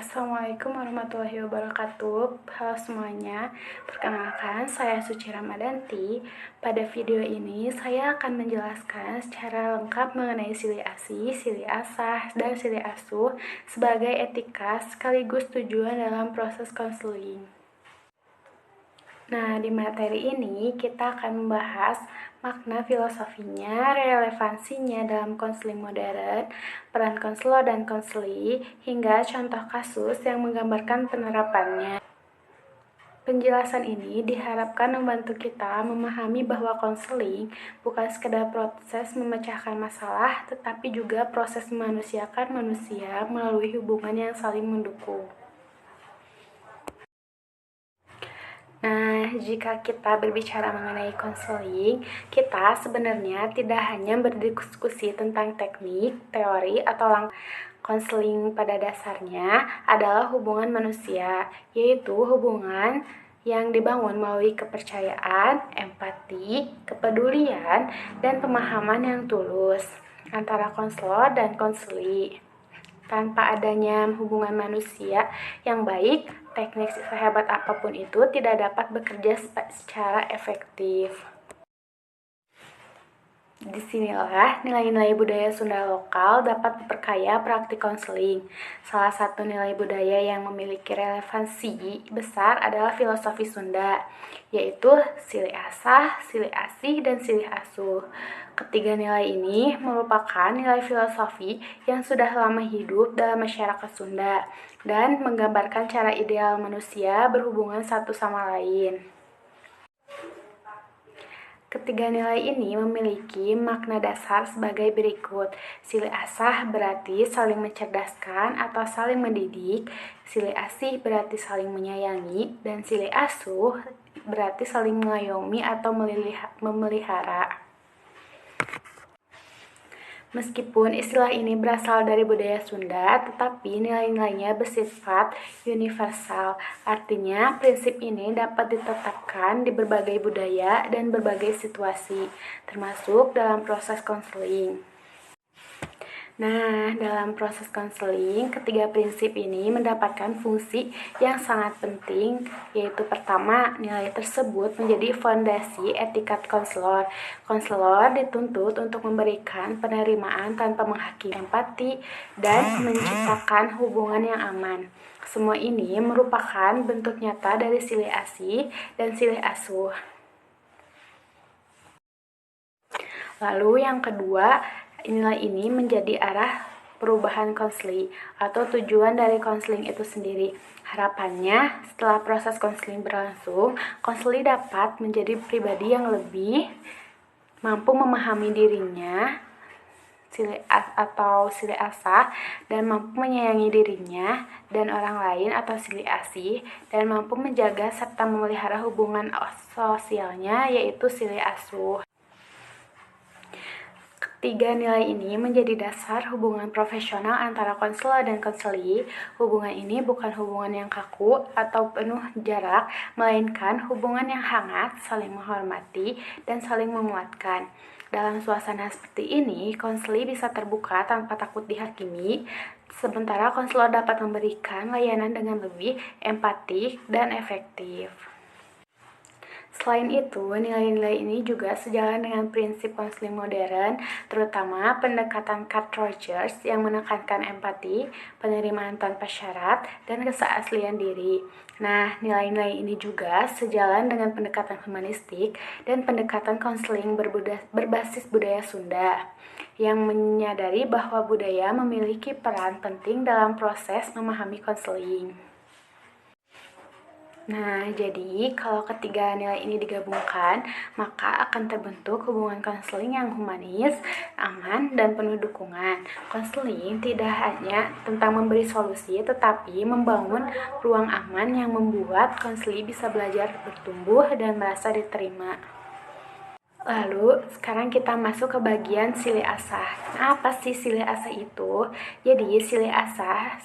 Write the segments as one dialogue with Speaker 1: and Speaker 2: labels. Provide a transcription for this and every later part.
Speaker 1: Assalamualaikum warahmatullahi wabarakatuh. Halo semuanya, perkenalkan saya Suci Ramadanti. Pada video ini saya akan menjelaskan secara lengkap mengenai silih asih, silih asah, dan silih asuh sebagai etika sekaligus tujuan dalam proses konseling. Nah, di materi ini kita akan membahas makna filosofinya, relevansinya dalam konseling modern, peran konselor dan konseli, hingga contoh kasus yang menggambarkan penerapannya. Penjelasan ini diharapkan membantu kita memahami bahwa konseling bukan sekedar proses memecahkan masalah, tetapi juga proses memanusiakan manusia melalui hubungan yang saling mendukung. Nah, jika kita berbicara mengenai konseling, kita sebenarnya tidak hanya berdiskusi tentang teknik, teori, atau langkah. Konseling pada dasarnya adalah hubungan manusia, yaitu hubungan yang dibangun melalui kepercayaan, empati, kepedulian, dan pemahaman yang tulus antara konselor dan konseli. Tanpa adanya hubungan manusia yang baik, teknik sehebat apapun itu tidak dapat bekerja secara efektif. Disinilah nilai-nilai budaya Sunda lokal dapat memperkaya praktik konseling. Salah satu nilai budaya yang memiliki relevansi besar adalah filosofi Sunda, yaitu silih asah, silih asih, dan silih asuh. Ketiga nilai ini merupakan nilai filosofi yang sudah lama hidup dalam masyarakat Sunda dan menggambarkan cara ideal manusia berhubungan satu sama lain. Ketiga nilai ini memiliki makna dasar sebagai berikut. Silih asah berarti saling mencerdaskan atau saling mendidik, silih asih berarti saling menyayangi, dan silih asuh berarti saling mengayomi atau memelihara. Meskipun istilah ini berasal dari budaya Sunda, tetapi nilai-nilainya bersifat universal. Artinya, prinsip ini dapat ditetapkan di berbagai budaya dan berbagai situasi, termasuk dalam proses konseling. Nah, dalam proses konseling, ketiga prinsip ini mendapatkan fungsi yang sangat penting, yaitu pertama, nilai tersebut menjadi fondasi etikat konselor. Konselor dituntut untuk memberikan penerimaan tanpa menghakimi, empati, dan menciptakan hubungan yang aman. Semua ini merupakan bentuk nyata dari silih asih dan silih asuh. Lalu yang kedua, nilai ini menjadi arah perubahan konseling atau tujuan dari konseling itu sendiri. Harapannya, setelah proses konseling berlangsung, konseli dapat menjadi pribadi yang lebih mampu memahami dirinya silih asah dan mampu menyayangi dirinya dan orang lain atau silih asih dan mampu menjaga serta memelihara hubungan sosialnya yaitu silih asuh. Tiga nilai ini menjadi dasar hubungan profesional antara konselor dan konseli. Hubungan ini bukan hubungan yang kaku atau penuh jarak, melainkan hubungan yang hangat, saling menghormati, dan saling menguatkan. Dalam suasana seperti ini, konseli bisa terbuka tanpa takut dihakimi, sementara konselor dapat memberikan layanan dengan lebih empatik dan efektif. Selain itu, nilai-nilai ini juga sejalan dengan prinsip konseling modern, terutama pendekatan Carl Rogers yang menekankan empati, penerimaan tanpa syarat, dan keaslian diri. Nah, nilai-nilai ini juga sejalan dengan pendekatan humanistik dan pendekatan konseling berbasis budaya Sunda, yang menyadari bahwa budaya memiliki peran penting dalam proses memahami konseling. Nah, jadi kalau ketiga nilai ini digabungkan, maka akan terbentuk hubungan konseling yang humanis, aman, dan penuh dukungan. Konseling tidak hanya tentang memberi solusi, tetapi membangun ruang aman yang membuat konseli bisa belajar bertumbuh dan merasa diterima. Lalu, sekarang kita masuk ke bagian silih asah. Nah, apa sih silih asah itu? Jadi, silih asah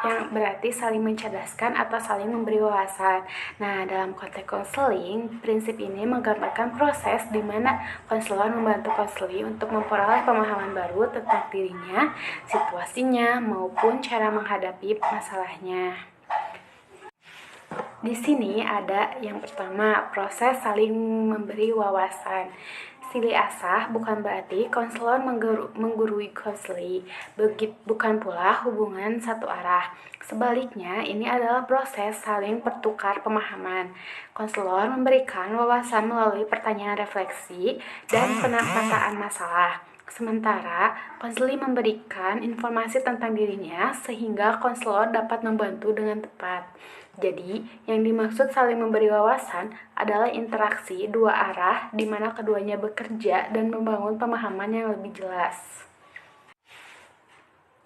Speaker 1: yang berarti saling mencerdaskan atau saling memberi wawasan. Nah, dalam konteks konseling, prinsip ini menggambarkan proses di mana konselor membantu konseli untuk memperoleh pemahaman baru tentang dirinya, situasinya, maupun cara menghadapi masalahnya. Di sini ada yang pertama, proses saling memberi wawasan. Silih asah bukan berarti konselor menggurui konseli, bukan pula hubungan satu arah. Sebaliknya, ini adalah proses saling bertukar pemahaman. Konselor memberikan wawasan melalui pertanyaan refleksi dan penataan masalah. Sementara, konseli memberikan informasi tentang dirinya sehingga konselor dapat membantu dengan tepat. Jadi, yang dimaksud saling memberi wawasan adalah interaksi dua arah di mana keduanya bekerja dan membangun pemahaman yang lebih jelas.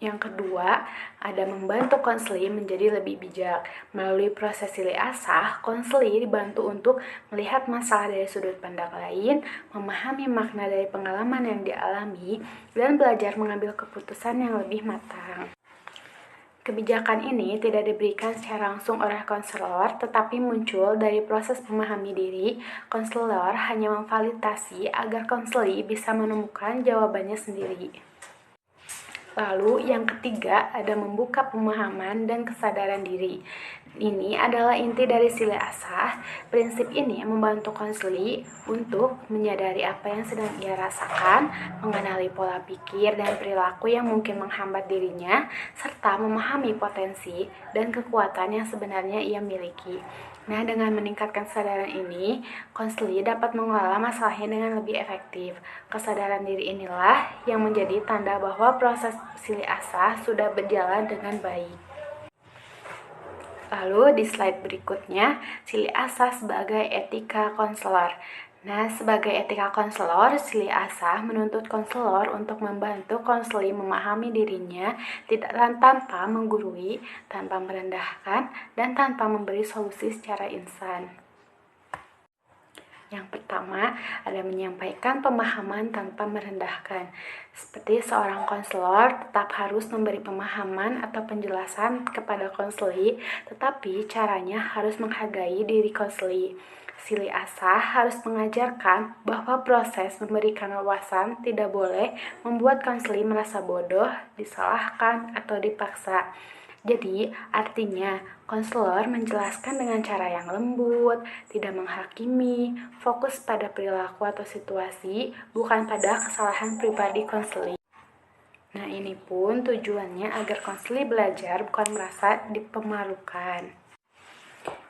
Speaker 1: Yang kedua, ada membantu konseli menjadi lebih bijak. Melalui proses silih asah, konseli dibantu untuk melihat masalah dari sudut pandang lain, memahami makna dari pengalaman yang dialami, dan belajar mengambil keputusan yang lebih matang. Kebijakan ini tidak diberikan secara langsung oleh konselor, tetapi muncul dari proses memahami diri. Konselor hanya memfasilitasi agar konseli bisa menemukan jawabannya sendiri. Lalu yang ketiga ada membuka pemahaman dan kesadaran diri. Ini adalah inti dari silih asah. Prinsip ini membantu konseli untuk menyadari apa yang sedang ia rasakan, mengenali pola pikir dan perilaku yang mungkin menghambat dirinya, serta memahami potensi dan kekuatan yang sebenarnya ia miliki. Nah, dengan meningkatkan kesadaran ini, konseli dapat mengelola masalahnya dengan lebih efektif. Kesadaran diri inilah yang menjadi tanda bahwa proses silih asah sudah berjalan dengan baik. Lalu di slide berikutnya, silih asah sebagai etika konselor. Nah, sebagai etika konselor, silih asah menuntut konselor untuk membantu konseli memahami dirinya tidak tanpa menggurui, tanpa merendahkan, dan tanpa memberi solusi secara instan. Yang pertama, ada menyampaikan pemahaman tanpa merendahkan. Seperti seorang konselor tetap harus memberi pemahaman atau penjelasan kepada konseli, tetapi caranya harus menghargai diri konseli. Silih asah harus mengajarkan bahwa proses memberikan wawasan tidak boleh membuat konseli merasa bodoh, disalahkan, atau dipaksa. Jadi, artinya konselor menjelaskan dengan cara yang lembut, tidak menghakimi, fokus pada perilaku atau situasi, bukan pada kesalahan pribadi konseli. Nah, ini pun tujuannya agar konseli belajar bukan merasa dipermalukan.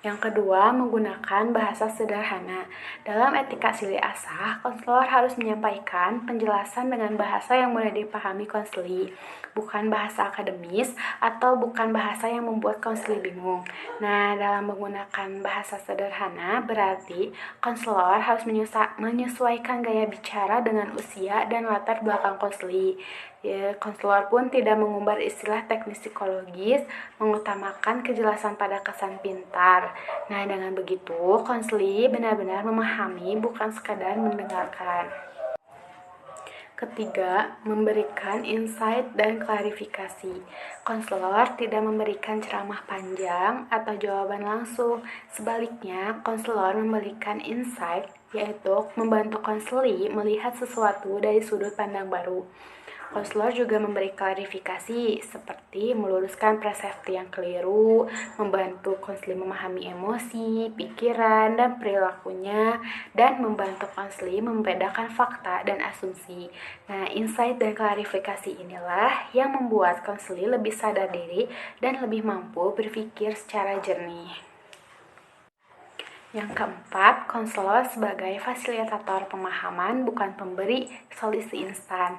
Speaker 1: Yang kedua, menggunakan bahasa sederhana. Dalam etika silih asah, konselor harus menyampaikan penjelasan dengan bahasa yang mudah dipahami konseli, bukan bahasa akademis atau bukan bahasa yang membuat konseli bingung. Nah, dalam menggunakan bahasa sederhana berarti konselor harus menyesuaikan gaya bicara dengan usia dan latar belakang konseli. Konselor pun tidak mengumbar istilah teknis psikologis, mengutamakan kejelasan pada kesan pintar. Nah, dengan begitu, konseli benar-benar memahami, bukan sekadar mendengarkan. Ketiga, memberikan insight dan klarifikasi. Konselor tidak memberikan ceramah panjang atau jawaban langsung. Sebaliknya, konselor memberikan insight, yaitu membantu konseli melihat sesuatu dari sudut pandang baru. Konselor juga memberi klarifikasi seperti meluruskan persepsi yang keliru, membantu konseli memahami emosi, pikiran, dan perilakunya, dan membantu konseli membedakan fakta dan asumsi. Nah, insight dan klarifikasi inilah yang membuat konseli lebih sadar diri dan lebih mampu berpikir secara jernih. Yang keempat, konselor sebagai fasilitator pemahaman, bukan pemberi solusi instan.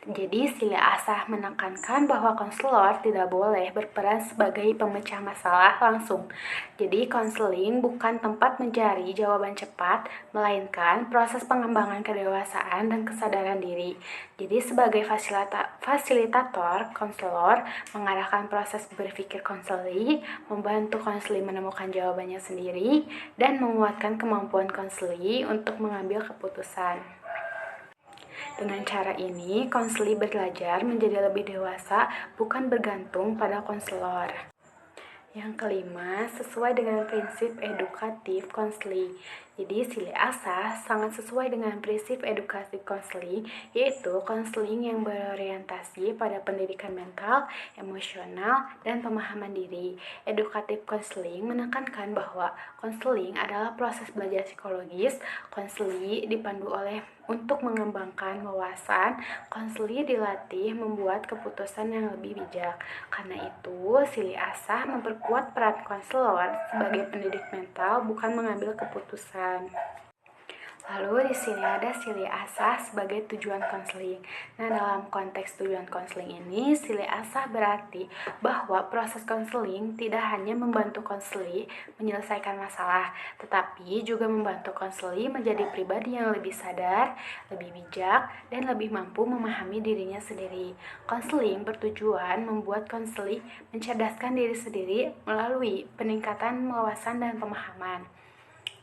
Speaker 1: Jadi, silih asah menekankan bahwa konselor tidak boleh berperan sebagai pemecah masalah langsung. Jadi, konseling bukan tempat mencari jawaban cepat, melainkan proses pengembangan kedewasaan dan kesadaran diri. Jadi, sebagai fasilitator, konselor mengarahkan proses berpikir konseli, membantu konseli menemukan jawabannya sendiri, dan menguatkan kemampuan konseli untuk mengambil keputusan. Dengan cara ini, konseli belajar menjadi lebih dewasa, bukan bergantung pada konselor. Yang kelima, sesuai dengan prinsip edukatif konseling. Jadi, Sile Asa sangat sesuai dengan prinsip edukatif konseling, yaitu konseling yang berorientasi pada pendidikan mental, emosional, dan pemahaman diri. Edukatif konseling menekankan bahwa konseling adalah proses belajar psikologis. Konseli dipandu oleh untuk mengembangkan wawasan, konseli dilatih membuat keputusan yang lebih bijak. Karena itu, Sili Asah memperkuat peran konselor sebagai pendidik mental, bukan mengambil keputusan. Lalu di sini ada Sili Asah sebagai tujuan konseling. Nah, dalam konteks tujuan konseling ini, Sili Asah berarti bahwa proses konseling tidak hanya membantu konseli menyelesaikan masalah, tetapi juga membantu konseli menjadi pribadi yang lebih sadar, lebih bijak, dan lebih mampu memahami dirinya sendiri. Konseling bertujuan membuat konseli mencerdaskan diri sendiri melalui peningkatan wawasan dan pemahaman.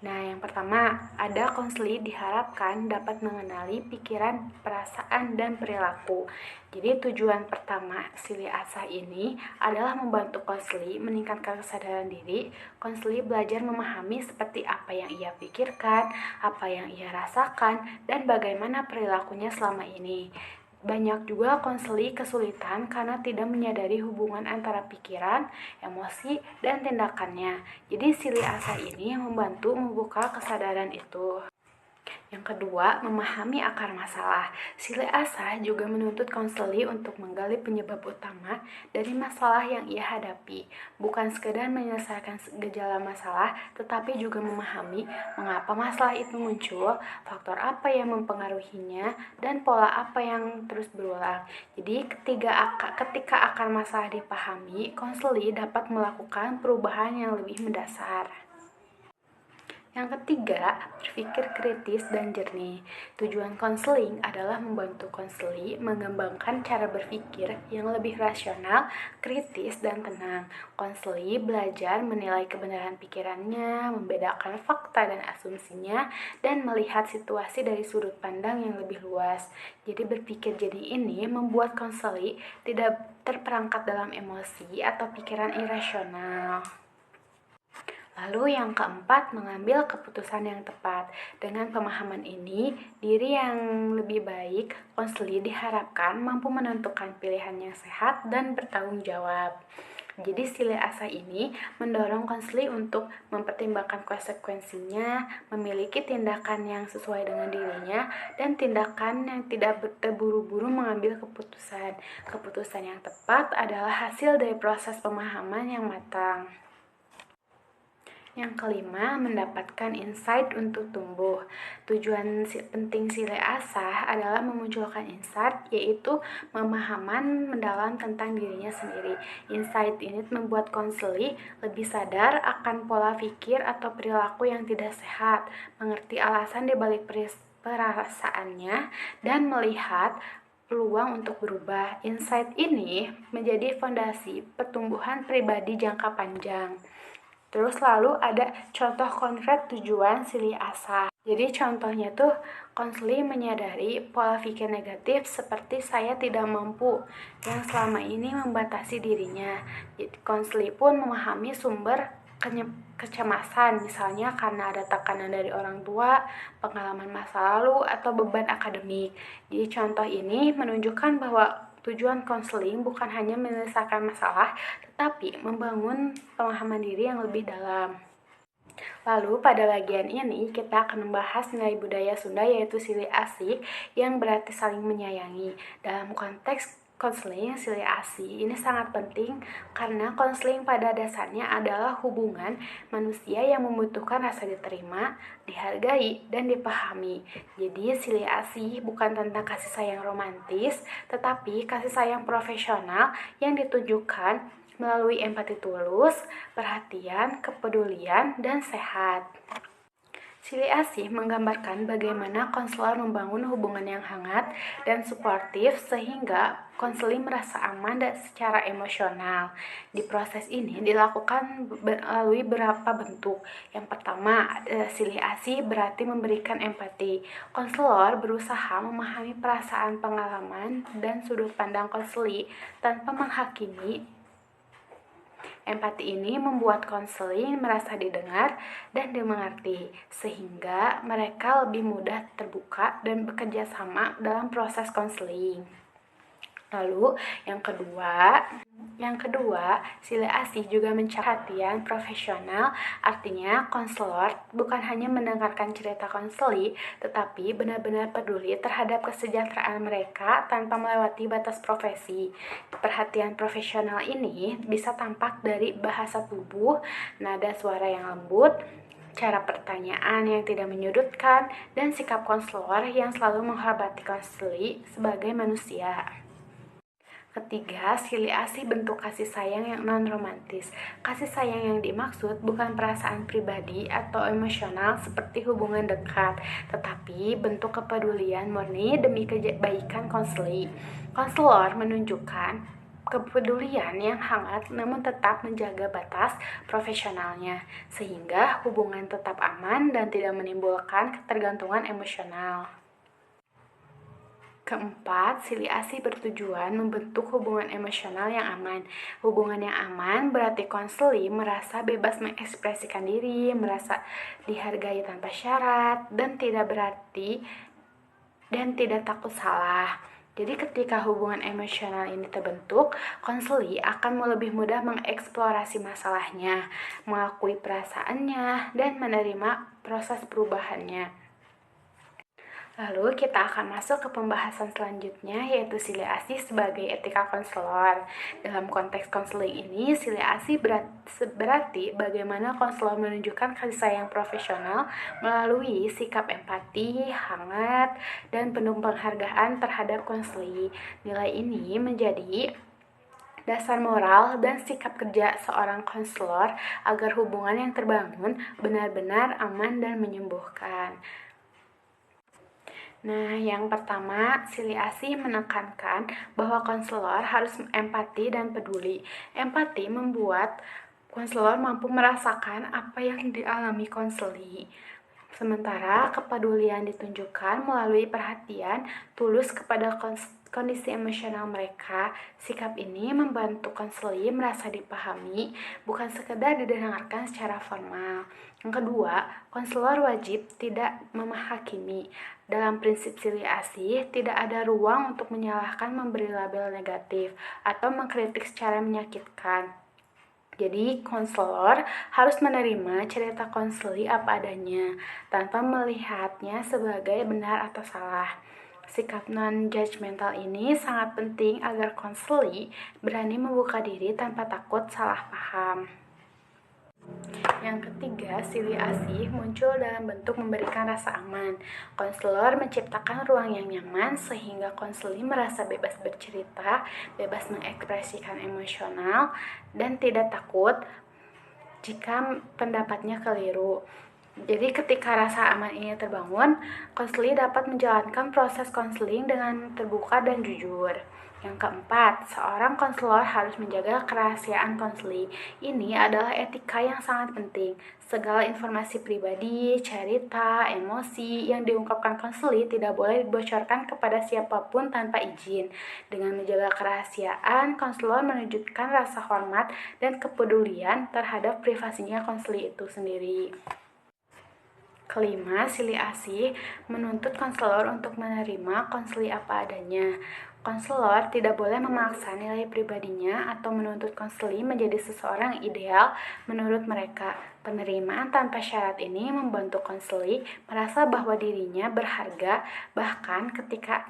Speaker 1: Nah, yang pertama, ada konseli diharapkan dapat mengenali pikiran, perasaan, dan perilaku. Jadi tujuan pertama Sili Asah ini adalah membantu konseli meningkatkan kesadaran diri. Konseli belajar memahami seperti apa yang ia pikirkan, apa yang ia rasakan, dan bagaimana perilakunya selama ini. Banyak juga konseli kesulitan karena tidak menyadari hubungan antara pikiran, emosi, dan tindakannya. Jadi Sili Asa ini yang membantu membuka kesadaran itu. Yang kedua, memahami akar masalah. Sili Asah juga menuntut konseli untuk menggali penyebab utama dari masalah yang ia hadapi. Bukan sekedar menyelesaikan gejala masalah, tetapi juga memahami mengapa masalah itu muncul, faktor apa yang mempengaruhinya, dan pola apa yang terus berulang. Jadi ketika akar masalah dipahami, konseli dapat melakukan perubahan yang lebih mendasar. Yang ketiga, berpikir kritis dan jernih. Tujuan konseling adalah membantu konseli mengembangkan cara berpikir yang lebih rasional, kritis, dan tenang. Konseli belajar menilai kebenaran pikirannya, membedakan fakta dan asumsinya, dan melihat situasi dari sudut pandang yang lebih luas. Jadi berpikir jernih ini membuat konseli tidak terperangkap dalam emosi atau pikiran irasional. Lalu yang keempat, mengambil keputusan yang tepat. Dengan pemahaman ini, diri yang lebih baik, konseli diharapkan mampu menentukan pilihan yang sehat dan bertanggung jawab. Jadi Sili Asa ini mendorong konseli untuk mempertimbangkan konsekuensinya, memiliki tindakan yang sesuai dengan dirinya, dan tindakan yang tidak terburu-buru mengambil keputusan. Keputusan yang tepat adalah hasil dari proses pemahaman yang matang. Yang kelima, mendapatkan insight untuk tumbuh. Tujuan penting Sile Asah adalah memunculkan insight, yaitu pemahaman mendalam tentang dirinya sendiri. Insight ini membuat konseli lebih sadar akan pola pikir atau perilaku yang tidak sehat, mengerti alasan dibalik perasaannya, dan melihat peluang untuk berubah. Insight ini menjadi fondasi pertumbuhan pribadi jangka panjang. Terus lalu ada contoh konkret tujuan Sili Asa. Jadi contohnya tuh konseli menyadari pola pikir negatif seperti saya tidak mampu yang selama ini membatasi dirinya. Jadi konseli pun memahami sumber kecemasan, misalnya karena ada tekanan dari orang tua, pengalaman masa lalu, atau beban akademik. Jadi contoh ini menunjukkan bahwa tujuan konseling bukan hanya menyelesaikan masalah, tetapi membangun pemahaman diri yang lebih dalam. Lalu pada bagian ini kita akan membahas nilai budaya Sunda, yaitu Sili Asih, yang berarti saling menyayangi. Dalam konteks konseling Sili Asih ini sangat penting karena konseling pada dasarnya adalah hubungan manusia yang membutuhkan rasa diterima, dihargai, dan dipahami. Jadi Sili Asih bukan tentang kasih sayang romantis, tetapi kasih sayang profesional yang ditunjukkan melalui empati tulus, perhatian, kepedulian, dan sehat. Sili Asih menggambarkan bagaimana konselor membangun hubungan yang hangat dan suportif sehingga konseli merasa aman dan secara emosional. Di proses ini dilakukan melalui beberapa bentuk. Yang pertama, Sili Asih berarti memberikan empati. Konselor berusaha memahami perasaan, pengalaman, dan sudut pandang konseli tanpa menghakimi. Empati ini membuat konseling merasa didengar dan dimengerti, sehingga mereka lebih mudah terbuka dan bekerja sama dalam proses konseling. Lalu yang kedua, Sili Asih juga mencari perhatian profesional, artinya konselor bukan hanya mendengarkan cerita konseli, tetapi benar-benar peduli terhadap kesejahteraan mereka tanpa melewati batas profesi. Perhatian profesional ini bisa tampak dari bahasa tubuh, nada suara yang lembut, cara pertanyaan yang tidak menyudutkan, dan sikap konselor yang selalu menghormati konseli sebagai manusia. Ketiga, Sili Asih bentuk kasih sayang yang non-romantis. Kasih sayang yang dimaksud bukan perasaan pribadi atau emosional seperti hubungan dekat, tetapi bentuk kepedulian murni demi kebaikan konseli. Konselor menunjukkan kepedulian yang hangat namun tetap menjaga batas profesionalnya, sehingga hubungan tetap aman dan tidak menimbulkan ketergantungan emosional. Keempat, Sili Asih bertujuan membentuk hubungan emosional yang aman. Hubungan yang aman berarti konseli merasa bebas mengekspresikan diri, merasa dihargai tanpa syarat, dan tidak takut salah. Jadi ketika hubungan emosional ini terbentuk, konseli akan lebih mudah mengeksplorasi masalahnya, mengakui perasaannya, dan menerima proses perubahannya. Lalu kita akan masuk ke pembahasan selanjutnya, yaitu Sili Asih sebagai etika konselor. Dalam konteks konseling ini, Sili Asih berarti bagaimana konselor menunjukkan kasih sayang profesional melalui sikap empati, hangat, dan penuh penghargaan terhadap konseli. Nilai ini menjadi dasar moral dan sikap kerja seorang konselor agar hubungan yang terbangun benar-benar aman dan menyembuhkan. Nah, yang pertama, Sili Asih menekankan bahwa konselor harus empati dan peduli. Empati membuat konselor mampu merasakan apa yang dialami konseli. Sementara kepedulian ditunjukkan melalui perhatian tulus kepada kondisi emosional mereka. Sikap ini membantu konseli merasa dipahami, bukan sekedar didengarkan secara formal. Yang kedua, konselor wajib tidak memahakimi. Dalam prinsip Sili Asih, tidak ada ruang untuk menyalahkan, memberi label negatif, atau mengkritik secara menyakitkan. Jadi, konselor harus menerima cerita konseli apa adanya, tanpa melihatnya sebagai benar atau salah. Sikap non-judgmental ini sangat penting agar konseli berani membuka diri tanpa takut salah paham. Yang ketiga, Sili Asih muncul dalam bentuk memberikan rasa aman. Konselor menciptakan ruang yang nyaman sehingga konseli merasa bebas bercerita, bebas mengekspresikan emosional, dan tidak takut jika pendapatnya keliru. Jadi ketika rasa aman ini terbangun, konseli dapat menjalankan proses konseling dengan terbuka dan jujur. Yang keempat, seorang konselor harus menjaga kerahasiaan konseli. Ini adalah etika yang sangat penting. Segala informasi pribadi, cerita, emosi yang diungkapkan konseli tidak boleh dibocorkan kepada siapapun tanpa izin. Dengan menjaga kerahasiaan, konselor menunjukkan rasa hormat dan kepedulian terhadap privasinya konseli itu sendiri. Kelima, Sili Asih menuntut konselor untuk menerima konseli apa adanya. Konselor tidak boleh memaksa nilai pribadinya atau menuntut konseli menjadi seseorang ideal menurut mereka. Penerimaan tanpa syarat ini membantu konseli merasa bahwa dirinya berharga bahkan ketika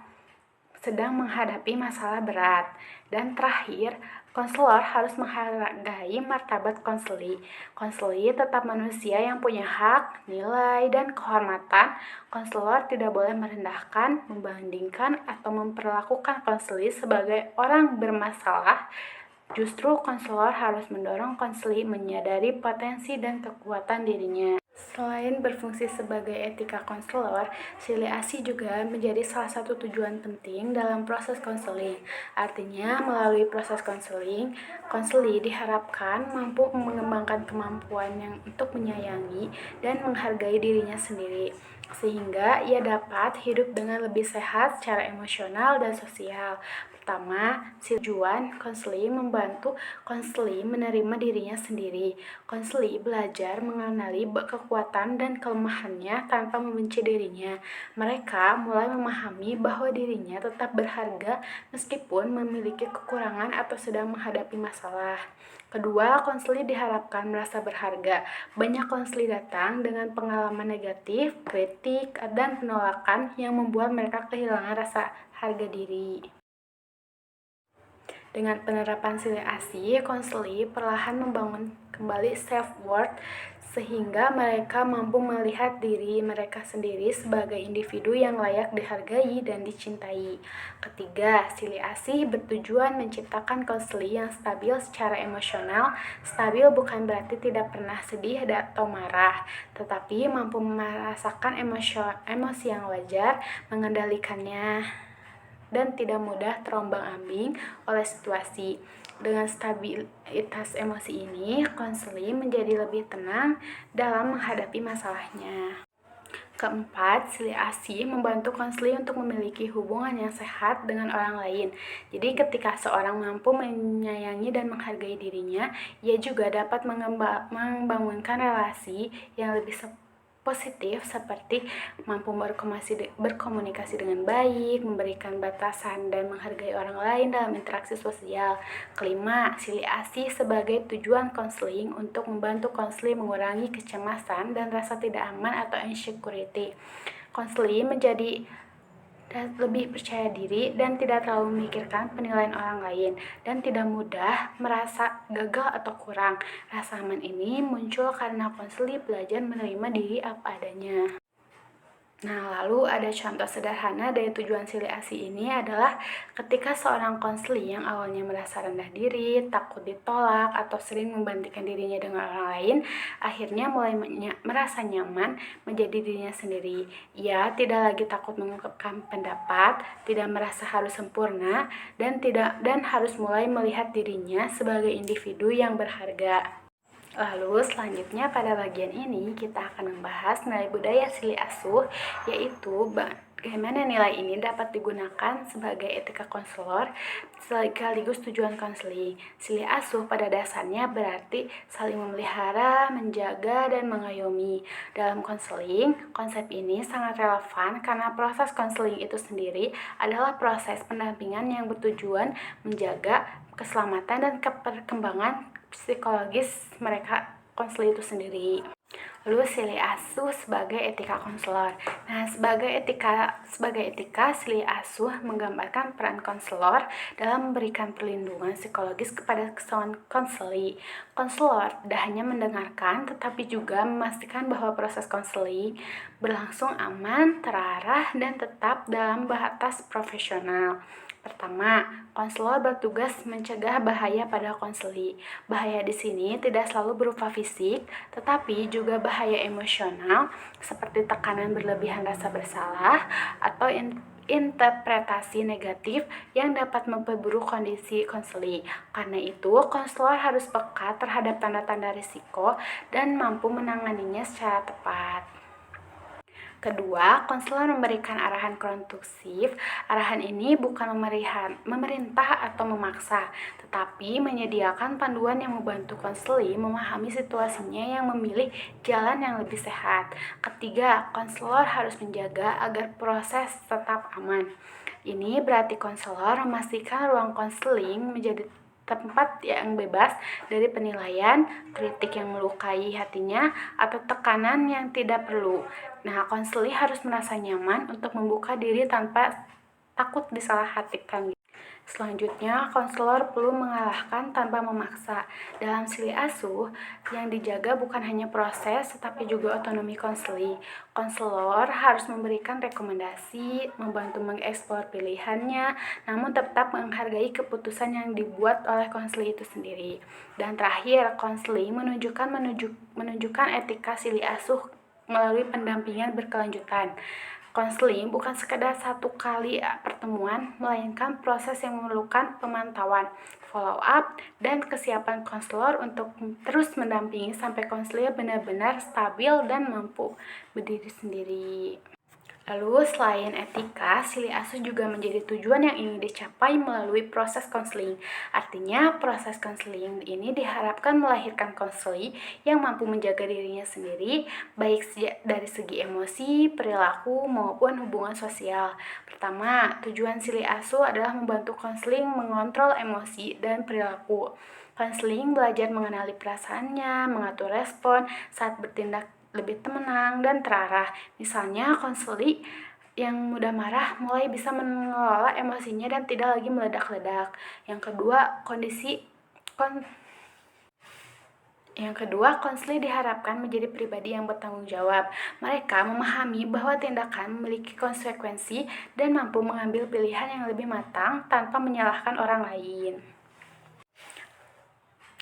Speaker 1: sedang menghadapi masalah berat. Dan terakhir, konselor harus menghargai martabat konseli. Konseli tetap manusia yang punya hak, nilai, dan kehormatan. Konselor tidak boleh merendahkan, membandingkan, atau memperlakukan konseli sebagai orang bermasalah. Justru konselor harus mendorong konseli menyadari potensi dan kekuatan dirinya. Selain berfungsi sebagai etika konselor, Sili Asih juga menjadi salah satu tujuan penting dalam proses konseling. Artinya, melalui proses konseling, konseli diharapkan mampu mengembangkan kemampuan yang untuk menyayangi dan menghargai dirinya sendiri, sehingga ia dapat hidup dengan lebih sehat secara emosional dan sosial. Pertama, tujuan konseli membantu konseli menerima dirinya sendiri. Konseli belajar mengenali kekuatan dan kelemahannya tanpa membenci dirinya. Mereka mulai memahami bahwa dirinya tetap berharga meskipun memiliki kekurangan atau sedang menghadapi masalah. Kedua, konseli diharapkan merasa berharga. Banyak konseli datang dengan pengalaman negatif, kritik, dan penolakan yang membuat mereka kehilangan rasa harga diri. Dengan penerapan Sili Asih, konseli perlahan membangun kembali self-worth sehingga mereka mampu melihat diri mereka sendiri sebagai individu yang layak dihargai dan dicintai. Ketiga, Sili Asih bertujuan menciptakan konseli yang stabil secara emosional. Stabil bukan berarti tidak pernah sedih atau marah, tetapi mampu merasakan emosi yang wajar, mengendalikannya, dan tidak mudah terombang-ambing oleh situasi. Dengan stabilitas emosi ini, konseli menjadi lebih tenang dalam menghadapi masalahnya. Keempat, Sili Asih membantu konseli untuk memiliki hubungan yang sehat dengan orang lain. Jadi ketika seorang mampu menyayangi dan menghargai dirinya, ia juga dapat membangunkan relasi yang lebih positif seperti mampu berkomunikasi dengan baik, memberikan batasan dan menghargai orang lain dalam interaksi sosial. Kelima, Sili Asih sebagai tujuan konseling untuk membantu konseli mengurangi kecemasan dan rasa tidak aman atau insecurity. Konseli menjadi lebih percaya diri dan tidak terlalu memikirkan penilaian orang lain dan tidak mudah merasa gagal atau kurang. Rasa aman ini muncul karena konseli belajar menerima diri apa adanya. Nah, lalu ada contoh sederhana dari tujuan Sili Asih ini adalah ketika seorang konseli yang awalnya merasa rendah diri, takut ditolak, atau sering membandingkan dirinya dengan orang lain, akhirnya mulai merasa nyaman menjadi dirinya sendiri. Ia tidak lagi takut mengungkapkan pendapat, tidak merasa harus sempurna, dan harus mulai melihat dirinya sebagai individu yang berharga. Lalu selanjutnya pada bagian ini kita akan membahas nilai budaya Sili Asuh, yaitu bagaimana nilai ini dapat digunakan sebagai etika konselor sekaligus tujuan konseling. Sili Asuh pada dasarnya berarti saling memelihara, menjaga, dan mengayomi. Dalam konseling, konsep ini sangat relevan karena proses konseling itu sendiri adalah proses pendampingan yang bertujuan menjaga keselamatan dan perkembangan psikologis mereka konselor itu sendiri. Lalu Sili Asuh sebagai etika konselor. Nah, sebagai etika Sili Asuh menggambarkan peran konselor dalam memberikan perlindungan psikologis kepada konseli. Konselor tidak hanya mendengarkan, tetapi juga memastikan bahwa proses konseling berlangsung aman, terarah, dan tetap dalam batas profesional. Pertama, konselor bertugas mencegah bahaya pada konseli. Bahaya di sini tidak selalu berupa fisik, tetapi juga bahaya emosional seperti tekanan berlebihan rasa bersalah atau interpretasi negatif yang dapat memperburuk kondisi konseli. Karena itu, konselor harus peka terhadap tanda-tanda risiko dan mampu menanganinya secara tepat. Kedua, konselor memberikan arahan konstruktif. Arahan ini bukan memerintah atau memaksa, tetapi menyediakan panduan yang membantu konseli memahami situasinya yang memilih jalan yang lebih sehat. Ketiga, konselor harus menjaga agar proses tetap aman. Ini berarti konselor memastikan ruang konseling menjadi tempat yang bebas dari penilaian, kritik yang melukai hatinya, atau tekanan yang tidak perlu. Nah, konseli harus merasa nyaman untuk membuka diri tanpa takut disalahartikan. Selanjutnya, konselor perlu mengarahkan tanpa memaksa. Dalam silih asuh, yang dijaga bukan hanya proses, tetapi juga otonomi konseli. Konselor harus memberikan rekomendasi, membantu mengeksplor pilihannya, namun tetap menghargai keputusan yang dibuat oleh konseli itu sendiri. Dan terakhir, konseli menunjukkan etika silih asuh melalui pendampingan berkelanjutan. Konseling bukan sekedar satu kali pertemuan, melainkan proses yang memerlukan pemantauan, follow up, dan kesiapan konselor untuk terus mendampingi sampai konselor benar-benar stabil dan mampu berdiri sendiri. Lalu selain etika, silih asuh juga menjadi tujuan yang ingin dicapai melalui proses konseling. Artinya, proses konseling ini diharapkan melahirkan konseli yang mampu menjaga dirinya sendiri, baik dari segi emosi, perilaku, maupun hubungan sosial. Pertama, tujuan silih asuh adalah membantu konseling mengontrol emosi dan perilaku. Konseling belajar mengenali perasaannya, mengatur respon saat bertindak lebih tenang dan terarah. Misalnya, konseli yang mudah marah mulai bisa mengelola emosinya dan tidak lagi meledak-ledak. Yang kedua, konseli diharapkan menjadi pribadi yang bertanggung jawab. Mereka memahami bahwa tindakan memiliki konsekuensi dan mampu mengambil pilihan yang lebih matang tanpa menyalahkan orang lain.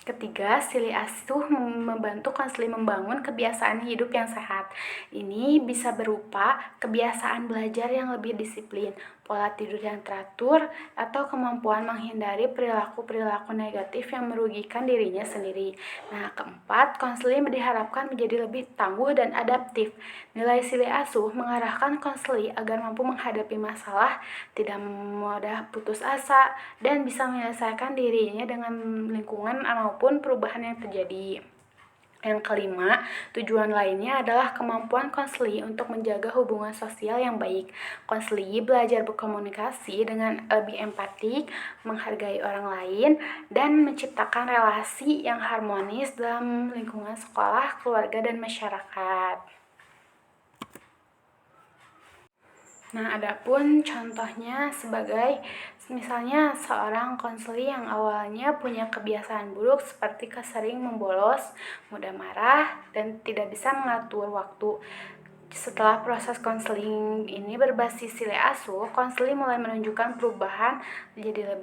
Speaker 1: Ketiga, silih asuh membantu konseli membangun kebiasaan hidup yang sehat. Ini bisa berupa kebiasaan belajar yang lebih disiplin, pola tidur yang teratur, atau kemampuan menghindari perilaku-perilaku negatif yang merugikan dirinya sendiri. Nah, keempat, konseli diharapkan menjadi lebih tangguh dan adaptif. Nilai silih asuh mengarahkan konseli agar mampu menghadapi masalah, tidak mudah putus asa, dan bisa menyelesaikan dirinya dengan lingkungan maupun perubahan yang terjadi. Yang kelima, tujuan lainnya adalah kemampuan konseli untuk menjaga hubungan sosial yang baik. Konseli belajar berkomunikasi dengan lebih empatik, menghargai orang lain, dan menciptakan relasi yang harmonis dalam lingkungan sekolah, keluarga, dan masyarakat. Nah, adapun contohnya sebagai misalnya seorang konseli yang awalnya punya kebiasaan buruk seperti sering membolos, mudah marah, dan tidak bisa mengatur waktu. Setelah proses konseling ini berbasis silih asuh, konseli mulai menunjukkan perubahan menjadi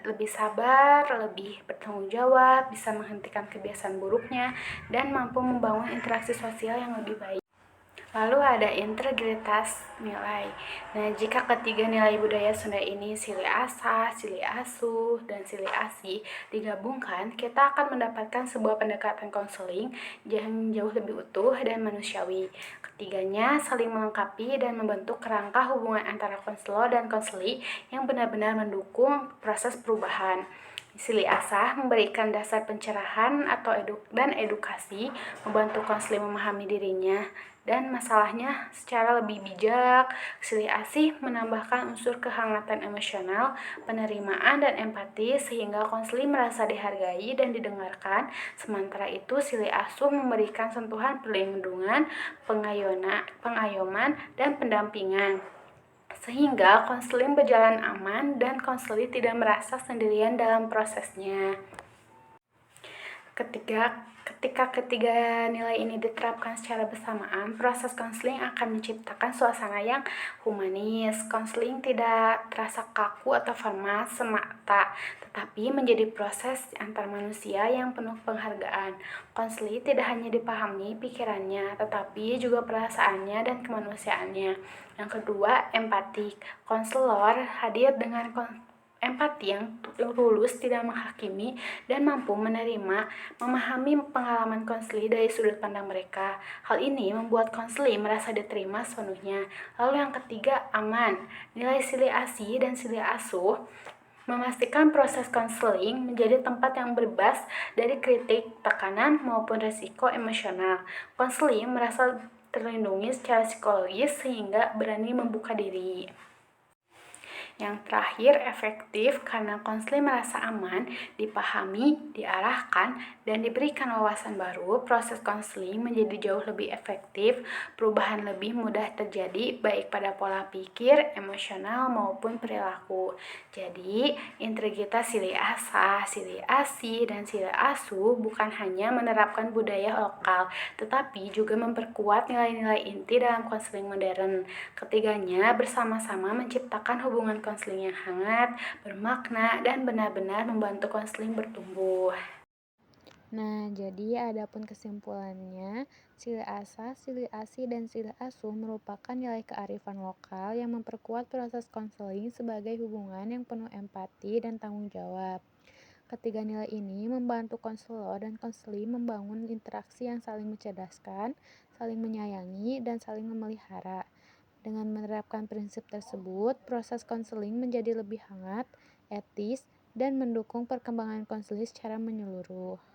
Speaker 1: lebih sabar, lebih bertanggung jawab, bisa menghentikan kebiasaan buruknya, dan mampu membangun interaksi sosial yang lebih baik. Lalu ada integritas nilai. Nah, jika ketiga nilai budaya Sunda ini silih asah, silih asuh, dan silih asih digabungkan, kita akan mendapatkan sebuah pendekatan konseling yang jauh lebih utuh dan manusiawi. Ketiganya saling melengkapi dan membentuk kerangka hubungan antara konselor dan konseli yang benar-benar mendukung proses perubahan. Silih asah memberikan dasar pencerahan dan edukasi, membantu konseli memahami dirinya dan masalahnya secara lebih bijak. Silih asih menambahkan unsur kehangatan emosional, penerimaan, dan empati sehingga konseli merasa dihargai dan didengarkan. Sementara itu, silih asuh memberikan sentuhan perlindungan, pengayoman, dan pendampingan sehingga konseling berjalan aman dan konseli tidak merasa sendirian dalam prosesnya. Ketika ketiga nilai ini diterapkan secara bersamaan, proses konseling akan menciptakan suasana yang humanis. Konseling tidak terasa kaku atau formal semata, tetapi menjadi proses antar manusia yang penuh penghargaan. Konseling tidak hanya dipahami pikirannya, tetapi juga perasaannya dan kemanusiaannya. Yang kedua, empatik. Konselor hadir dengan empati yang tulus, tidak menghakimi, dan mampu memahami pengalaman konseli dari sudut pandang mereka. Hal ini membuat konseli merasa diterima sepenuhnya. Lalu yang ketiga, aman. Nilai silih asih dan silih asuh memastikan proses konseling menjadi tempat yang bebas dari kritik, tekanan, maupun resiko emosional. Konseling merasa terlindungi secara psikologis sehingga berani membuka diri. Yang terakhir, efektif karena konseling merasa aman, dipahami, diarahkan, dan diberikan wawasan baru. Proses konseling menjadi jauh lebih efektif, perubahan lebih mudah terjadi baik pada pola pikir, emosional, maupun perilaku. Jadi, integritas silih asah, silih asi, dan silih asuh bukan hanya menerapkan budaya lokal, tetapi juga memperkuat nilai-nilai inti dalam konseling modern. Ketiganya bersama-sama menciptakan hubungan konseling yang hangat, bermakna, dan benar-benar membantu konseling bertumbuh.
Speaker 2: Nah, jadi adapun kesimpulannya, silih asah, silih asi, dan silih asuh merupakan nilai kearifan lokal yang memperkuat proses konseling sebagai hubungan yang penuh empati dan tanggung jawab. Ketiga nilai ini membantu konselor dan konseli membangun interaksi yang saling mencerdaskan, saling menyayangi, dan saling memelihara. Dengan menerapkan prinsip tersebut, proses konseling menjadi lebih hangat, etis, dan mendukung perkembangan konseling secara menyeluruh.